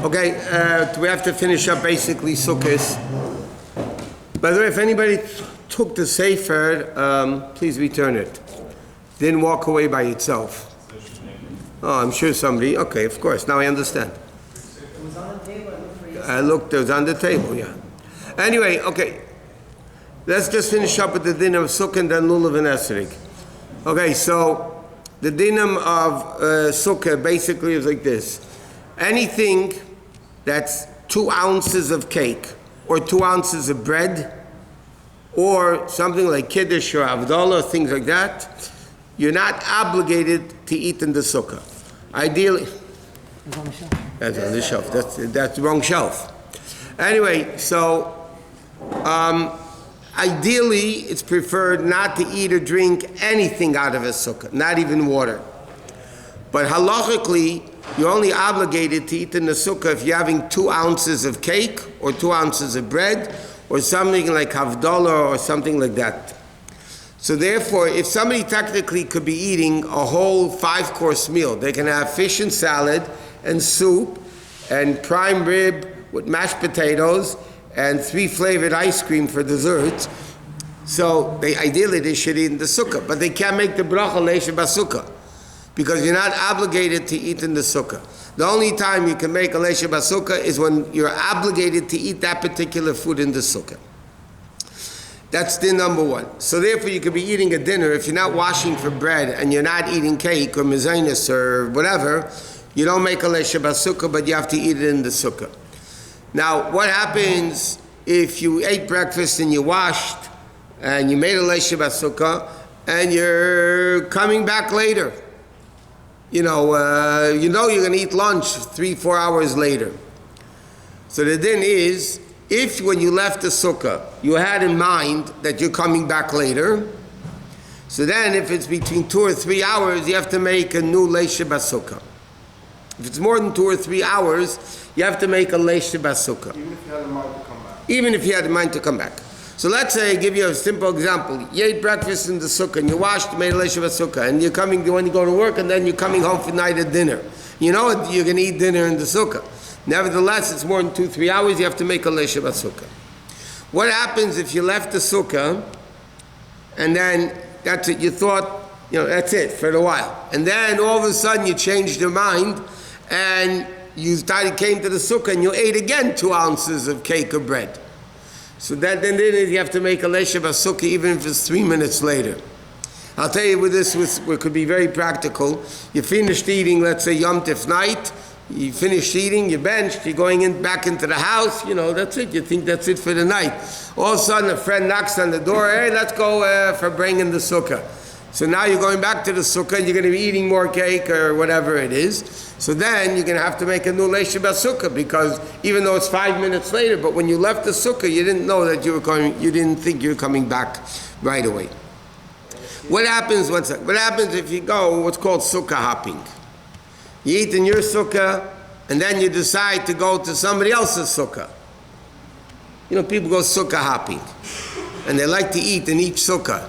Okay, we have to finish up basically Sukkot. By the way, if anybody took the Sefer, please return it. Didn't walk away by itself. Oh, I'm sure somebody, okay, of course, now I understand. It was on the table, I looked, it was on the table, yeah. Anyway, okay, let's just finish up with the din of Sukkot and then Lulav and Esrog. Okay, so the dinam of Sukkot basically is like this. Anything that's 2 ounces of cake or 2 ounces of bread or something like Kiddush or Havdalah, things like that, you're not obligated to eat in the Sukkah. Ideally, it's on the shelf. That's on the shelf. That's the wrong shelf. Anyway, so ideally, it's preferred not to eat or drink anything out of a sukkah, not even water. But halachically, you're only obligated to eat in the sukkah if you're having 2 ounces of cake or 2 ounces of bread or something like havdalah or something like that. So therefore, if somebody technically could be eating a whole 5-course meal, they can have fish and salad and soup and prime rib with mashed potatoes and 3 flavored ice cream for dessert. So ideally they should eat in the sukkah, but they can't make the bracha leisha basukkah because you're not obligated to eat in the sukkah. The only time you can make a leisha basukkah is when you're obligated to eat that particular food in the sukkah. That's din number 1. So therefore you could be eating a dinner if you're not washing for bread and you're not eating cake or mezainis or whatever, you don't make a leisha basukkah, but you have to eat it in the sukkah. Now, what happens if you ate breakfast and you washed and you made a leisha basukkah and you're coming back later? You know you're going to eat lunch 3-4 hours later. So the din is, if when you left the sukkah, you had in mind that you're coming back later, so then if it's between 2 or 3 hours, you have to make a new leisha basukkah. If it's more than 2 or 3 hours, you have to make a leisha basukkah. Even if you had in mind to come back. Even if you had in mind to come back. So let's say, I give you a simple example. You ate breakfast in the sukkah, and you washed, made a leisha basukkah, and you're coming, when you go to work, and then you're coming home for night at dinner. You know you're going to eat dinner in the sukkah. Nevertheless, it's more than 2-3 hours, you have to make a leisha basukkah. What happens if you left the sukkah, and then that's it, you thought, that's it for a while. And then all of a sudden you changed your mind, and you came to the sukkah and you ate again 2 ounces of cake or bread. So then you have to make a leisha basukkah even if it's 3 minutes later. I'll tell you with this, it could be very practical. You finished eating, let's say Yom Tif night, you finished eating, you're benched, you're going back into the house, that's it. You think that's it for the night. All of a sudden a friend knocks on the door, hey, let's go for bringing the sukkah. So now you're going back to the sukkah, you're going to be eating more cake or whatever it is. So then you're going to have to make a new leisha basukkah because even though it's 5 minutes later, but when you left the sukkah, you didn't know that you didn't think you were coming back right away. What happens if you go what's called sukkah hopping? You eat in your sukkah and then you decide to go to somebody else's sukkah. People go sukkah hopping and they like to eat in each sukkah.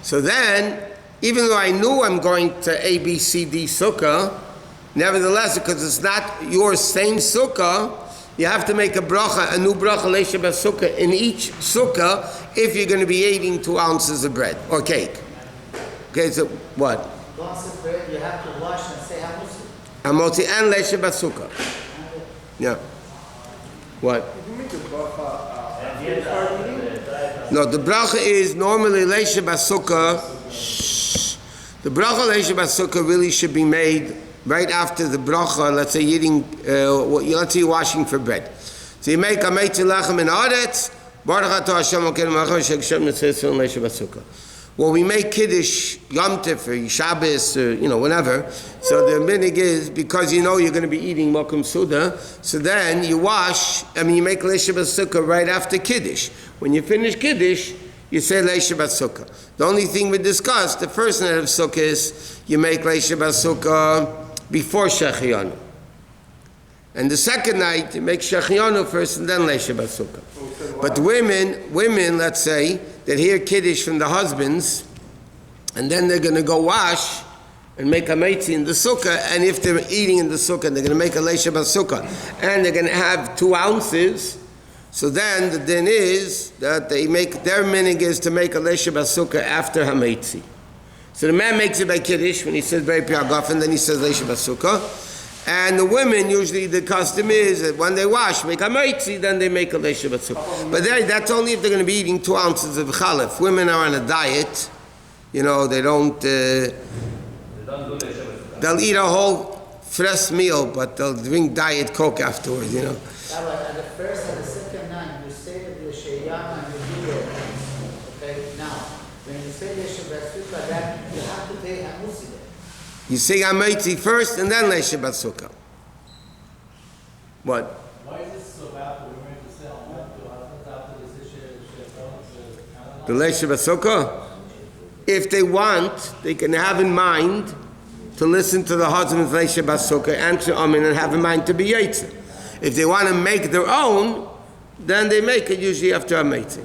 So then, even though I knew I'm going to A, B, C, D sukkah, nevertheless, because it's not your same sukkah, you have to make a new bracha leisha basukkah in each sukkah if you're going to be eating 2 ounces of bread or cake. Okay, so what? 2 ounces of bread, you have to wash and say Hamotzi and leisha basukkah. Yeah. What? Did you make the bracha No, the bracha is normally leisha basukkah. The bracha leisha basukkah really should be made right after the bracha. Let's say you're washing for bread. So you make a meitzi lechem in aretz. Baruch atah Hashem Elokeinu melech haolam she'Hashem nitzeh leisha basukkah. Well, we make Kiddush, Yom Tif, or Shabbos, or whatever. So the minig is, because you're going to be eating Mokum Suda, so then you you make Leisha Basukkah right after Kiddush. When you finish Kiddush, you say Leisha Basukkah. The only thing we discussed, the first night of Sukkah is, you make Leisha Basukkah before Shechianu. And the second night, you make Shechianu first and then Leisha Basukkah. But women, let's say, that hear Kiddush from the husbands, and then they're going to go wash, and make a meitzi in the sukkah, and if they're eating in the sukkah, they're going to make a leisha basukkah, and they're going to have 2 ounces, so then the din is that they make, their minig is to make a leisha basukkah after hameitzi. So the man makes it by kiddush when he says very piagaf, and then he says leisha basukkah. And the women, usually the custom is that when they wash, make a meitzi, then they make a leisha basukkah. But that's only if they're going to be eating 2 ounces of challah. Women are on a diet, they don't, they'll eat a whole fresh meal, but they'll drink Diet Coke afterwards, Rabbi, at the first and the second night, you say that you sheyama and you do it. Okay, now, when you say leisha basukkah, that you have to pay a musi. You say Hameitzi first and then Leisha Basukkah. What? Why is this so bad for women to say after this issue? The Leisha Basukkah? If they want, they can have in mind to listen to the husband's Leisha Basukkah, answer Amen, and have in mind to be Yetzer. If they want to make their own, then they make it usually after Hameitzi.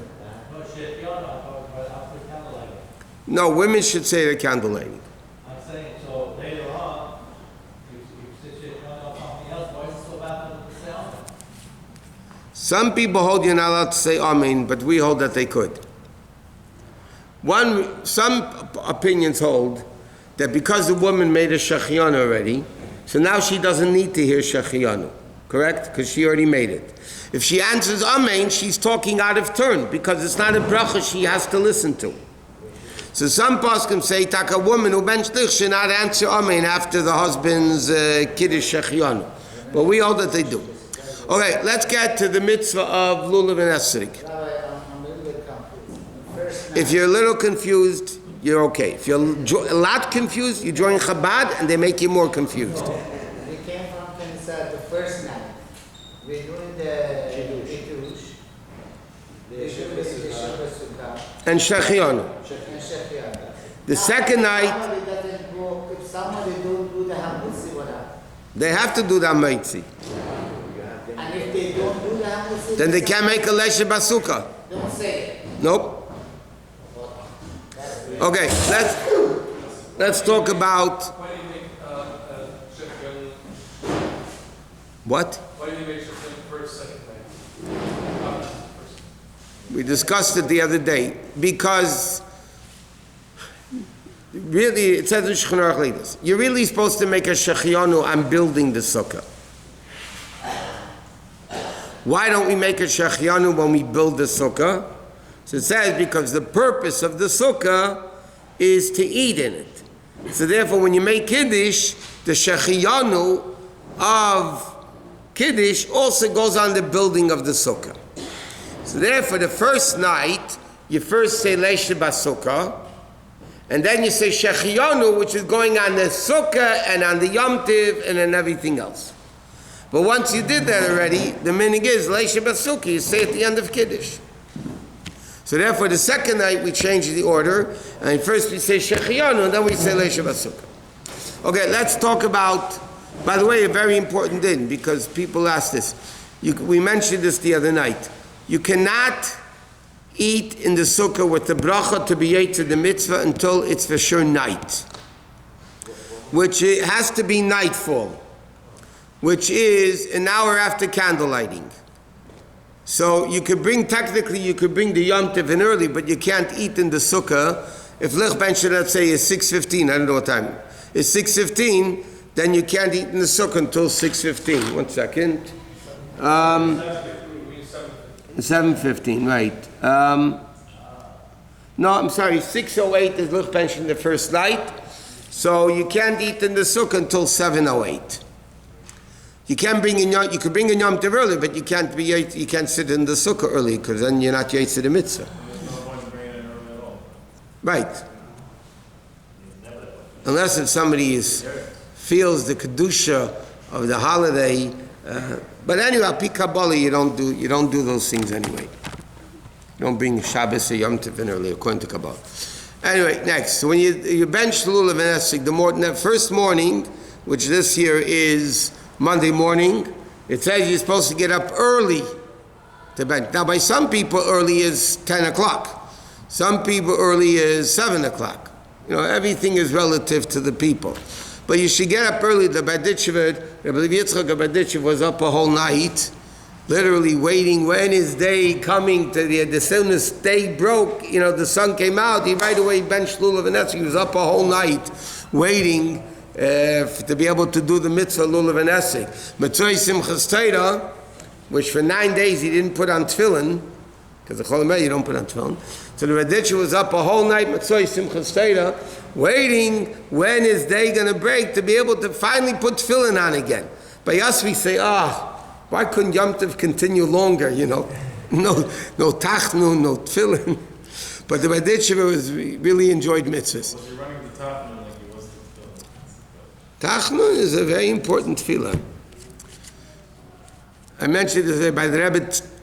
No, women should say the candle lighting. Some people hold you're not allowed to say Amen, but we hold that they could. Some opinions hold that because the woman made a Shechianu already, so now she doesn't need to hear Shechianu, correct? Because she already made it. If she answers Amen, she's talking out of turn, because it's not a bracha she has to listen to. So some poskim say, tak a woman who ben shlich should not answer Amen after the husband's Kiddush Shechianu. But we hold that they do. Okay, let's get to the mitzvah of lulav and esrik. I'm a little bit confused. If you're a little confused, you're okay. If you're a lot confused, you join Chabad and they make you more confused. We came from Knesset the first night. We're doing the Kiddush, the Leisha Basukkah, And Shechianu. and Shechianu. The second night, If somebody don't do the hamutzi, what happens? they have to do the Hameitzi. And if they don't do the hamutzi, Then they can't make a Leisha Basukkah. don't say it. Nope. Okay, let's talk about Why do you make Shechianu? what? Why do you make Shechianu first, second night? We discussed it the other day. Because really, it says in Shulchan Aruch like this. You're really supposed to make a Shechianu on building the sukkah. Why don't we make a Shechianu when we build the sukkah? So it says because the purpose of the sukkah is to eat in it. So therefore when you make Kiddush, the Shechianu of Kiddush also goes on the building of the sukkah. So therefore the first night, you first say Leisha Basukkah, and then you say Shechianu, which is going on the sukkah and on the Yom Tiv and on everything else. But once you did that already, the minig is Leisha Basukkah, you say at the end of Kiddush. So therefore, the second night we change the order, and first we say Shechianu, and then we say Leisha Basukkah. Okay, let's talk about, by the way, a very important thing, because people ask this. We mentioned this the other night. You cannot eat in the sukkah with the bracha to be yetzer the mitzvah until it's for sure night, which it has to be nightfall, which is an hour after candle lighting. So you could bring the Yom Tov in early, but you can't eat in the sukkah. If Lich Ben should let's say is 6:15, I don't know what time, it's 6:15, then you can't eat in the sukkah until 6:15. 1 second. 7:15, right. No, I'm sorry, 6:08 is Lich Ben the first night. So you can't eat in the sukkah until 7:08. You can bring in you could bring in Yom Tov early, but you can't sit in the sukkah early because then you're not yetzer the mitzvah. Right. Unless if somebody feels the kedusha of the holiday, but anyway, al pi Kabbalah, you don't do those things anyway. You don't bring Shabbos or Yom Tov in early according to Kabbalah. Anyway, next, so when you bench lulav and esrog, the first morning, which this year is Monday morning, it says you're supposed to get up early to bench. Now, by some people, early is 10 o'clock. Some people, early is 7 o'clock. You know, everything is relative to the people. But you should get up early. The Baditchev, Rabbi Yitzchak Baditchev was up a whole night, literally waiting. When is day coming to the soon as day broke, you know, the sun came out, he right away benched lulav and esrog. He was up a whole night waiting to be able to do the mitzvah lulav and esrog. Mitzvah Simchas Torah, which for 9 days he didn't put on tefillin, because the Chol Hamoed you don't put on tefillin. So the Raditcher was up a whole night, Mitzvah Simchas Torah, waiting when is day going to break to be able to finally put tefillin on again. By us we say, why couldn't Yom Tov continue longer, you know? No tachnun, no tefillin. But the Raditcher really enjoyed mitzvahs. Was he running the tachnun like he was the Tachnun is a very important tefillah. I mentioned this by the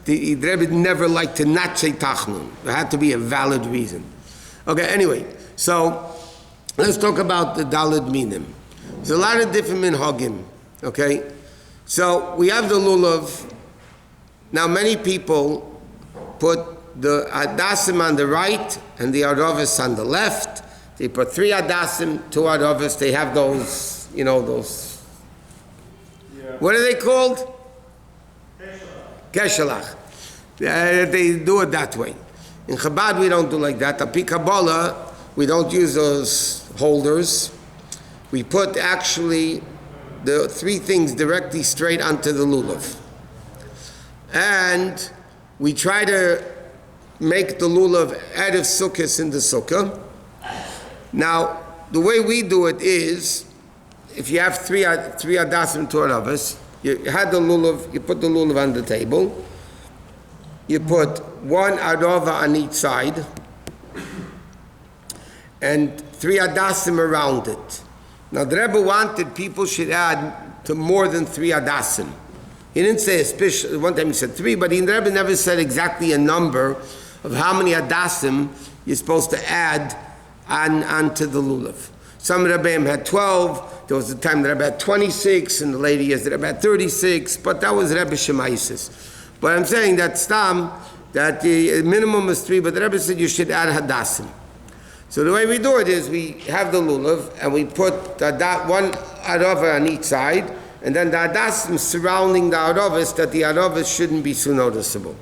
Rebbe never liked to not say Tachnun. There had to be a valid reason. Okay, anyway, so let's talk about the Daled Minim. There's a lot of different minhagim, okay? So we have the lulav. Now many people put the adasim on the right and the aravis on the left. They put 3 adasim, 2 aravis. They have those, you know, those. Yeah. What are they called? Keshelach. They do it that way. In Chabad we don't do like that. Api Kabbalah, we don't use those holders. We put actually the 3 things directly straight onto the lulav. And we try to make the lulav out of sukkahs in the sukkah. Now, the way we do it is, if you have 3 adasim, 2 aravas, you had the lulav, you put the lulav on the table, you put 1 arava on each side, and 3 adasim around it. Now the Rebbe wanted people should add to more than 3 adasim. He didn't say especially, one time he said 3, but the Rebbe never said exactly a number of how many adasim you're supposed to add onto the lulav. Some Rebbeim had 12, there was a time the Rebbe had 26, and the later years the Rebbe had 36, but that was Rebbe Shemaisis. But I'm saying that Stam, that the minimum is 3, but the Rebbe said you should add hadasim. So the way we do it is we have the lulav, and we put 1 arava on each side, and then the hadasim surrounding the aravas, that the aravas shouldn't be so noticeable.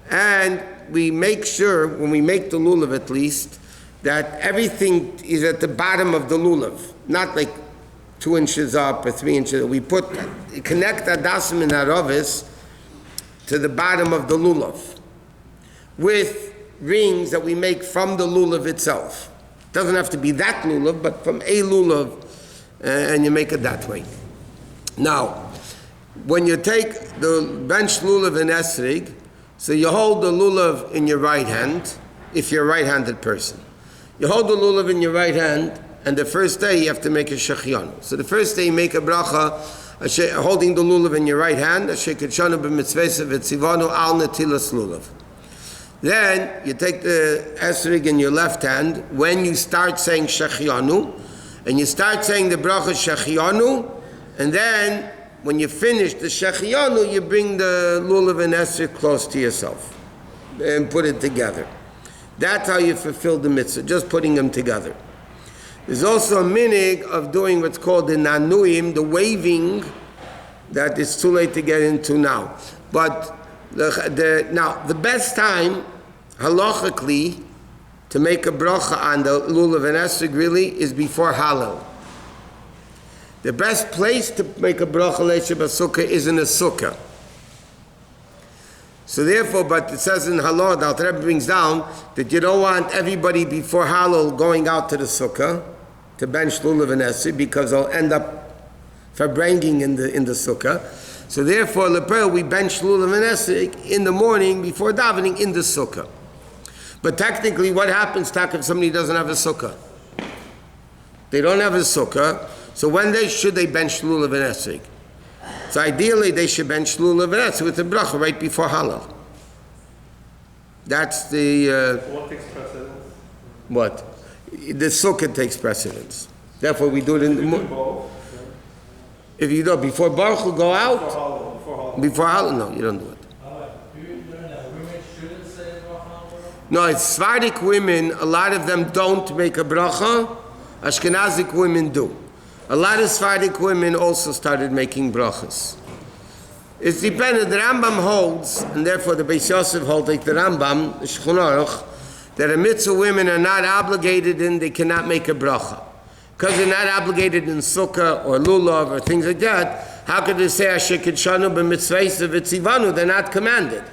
And we make sure, when we make the lulav at least, that everything is at the bottom of the lulav, not like 2 inches up or 3 inches. We connect adasim and aravas to the bottom of the lulav with rings that we make from the lulav itself. It doesn't have to be that lulav, but from a lulav, and you make it that way. Now, when you take the bench lulav and esrog, so you hold the lulav in your right hand, if you're a right-handed person. You hold the lulav in your right hand, and the first day you have to make a shechianu. So the first day you make a bracha, holding the lulav in your right hand, then you take the esrog in your left hand. When you start saying shechianu, and you start saying the bracha shechianu, and then when you finish the shechianu, you bring the lulav and esrog close to yourself and put it together. That's how you fulfill the mitzvah, just putting them together. There's also a minig of doing what's called the nanuim, the waving, that is too late to get into now. But the best time, halachically, to make a bracha on the lulav and esrog really is before Hallel. The best place to make a bracha leisha b'sukkah is in a sukkah. So therefore, but it says in Halal, the Alter Rebbe brings down that you don't want everybody before Hallel going out to the sukkah to bench lulav and esrog, because they'll end up verbringing in the sukkah. So therefore, lepel, we bench lulav and esrog in the morning before davening in the sukkah. But technically, what happens if somebody doesn't have a sukkah? They don't have a sukkah, so when should they bench lulav and esrog? So ideally, they should bench lulav and esrog with the bracha right before Hallel. That's the... What takes precedence? What? The sukkah takes precedence. Therefore, we do it in the morning. If you do it before Baruch will go out, before Hallel, no, you don't do it. You learn that women shouldn't say bracha on No, it's Sephardic women, a lot of them don't make a bracha. Ashkenazic women do. A lot of Sephardic women also started making brachas. It's dependent. The Rambam holds, and therefore the Bais Yosef holds, like the Rambam, the Shulchan Aruch, that a mitzvah women are not obligated in, they cannot make a bracha. Because they're not obligated in sukkah or lulav or things like that, how could they say, Asher kitshanu b'mitzvayse v'tzivanu? They're not commanded.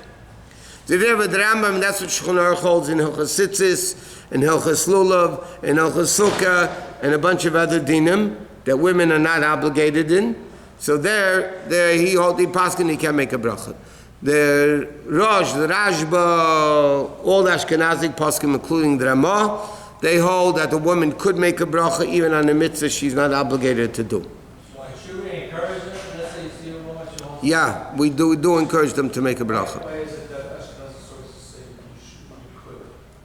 So there with the Rambam, that's what Shulchan Aruch holds in Hilchos Tzitzis, in Hilchos Lulav, in Hilchos Sukkah, and a bunch of other dinim that women are not obligated in. So there he holds the paskin, he can't make a bracha. The Rosh, the Rashba, all the Ashkenazic paskin, including the Ramah, they hold that the woman could make a bracha even on a mitzvah she's not obligated to do. So should we encourage them? Let's say you see a woman, she wants Yeah, we do encourage them to make a bracha. Why is it that Ashkenazi sources say you could?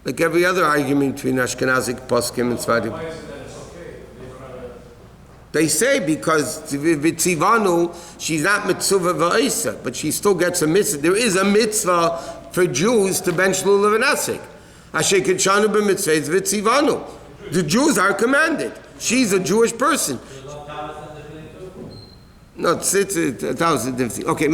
Like every other argument between Ashkenazic poskim and Sephardic. Why is it that it's okay? They don't have a... They say because Vitzivanu, she's not mitzvah va'isa, but she still gets a mitzvah. There is a mitzvah for Jews to bench lulav and asik. Asher kitshanu b'mitzvah is Vitzivanu. The Jews are commanded. She's a Jewish person. No, it's a different thing. Okay,